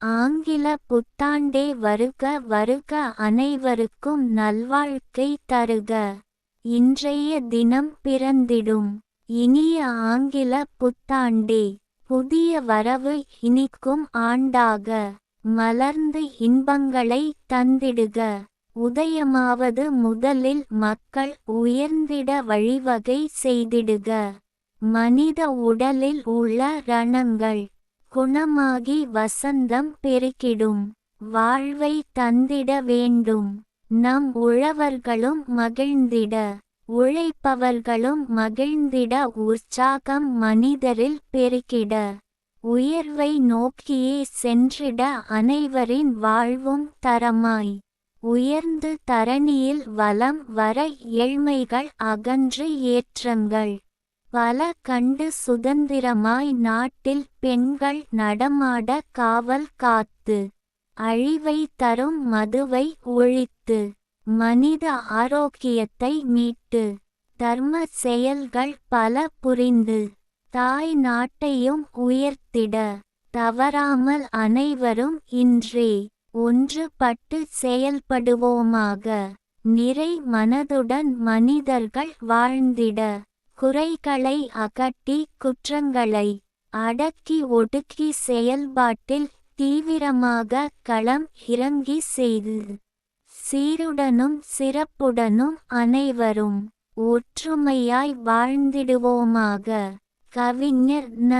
ஆங்கில புத்தாண்டே வருக வருக, அனைவருக்கும் நல்வாழ்க்கை தருக. இன்றைய தினம் பிறந்திடும் இனிய ஆங்கில புத்தாண்டே, புதிய வரவு இனிக்கும் ஆண்டாக மலர்ந்து இன்பங்களை தந்திடுக. உதயமாவது முதலில் மக்கள் உயர்ந்திட வழிவகை செய்திடுக. மனித உடலில் உள்ள ரணங்கள் குணமாகி வசந்தம் பெருகிடும். வாழ்வை தந்திட வேண்டும். நம் உழவர்களும் மகிழ்ந்திட, உழைப்பவர்களும் மகிழ்ந்திட, உற்சாகம் மனிதரில் பெருகிட, உயர்வை நோக்கியே சென்றிட, அனைவரின் வாழ்வும் தரமாய் உயர்ந்து தரணியில் வலம் வர, ஏழ்மைகள் அகன்று ஏற்றங்கள் பல கண்டு சுதந்திரமாய் நாட்டில் பெண்கள் நடமாட காவல் காத்து, அழிவை தரும் மதுவை ஒழித்து, மனித ஆரோக்கியத்தை மீட்டு, தர்ம செயல்கள் பல புரிந்து, தாய் நாட்டையும் உயர்த்திட, தவறாமல் அனைவரும் இன்றே ஒன்றுபட்டு செயல்படுவோமாக. நிறை மனதுடன் மனிதர்கள் வாழ்ந்திட, குறைகளை அகற்றி குற்றங்களை அடக்கி ஒடுக்கி செயல்பாட்டில் தீவிரமாக களம் இறங்கி செய்து, சீருடனும் சிறப்புடனும் அனைவரும் ஒற்றுமையாய் வாழ்ந்திடுவோமாக. கவிஞர் ந.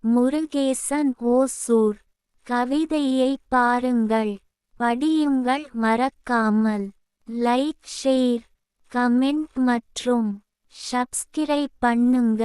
முருகேசன், ஓசூர். கவிதையை பாருங்கள், படியுங்கள், மறக்காமல் லைக், ஷேர், கமெண்ட் மற்றும் சப்ஸ்கிரைப் பண்ணுங்க.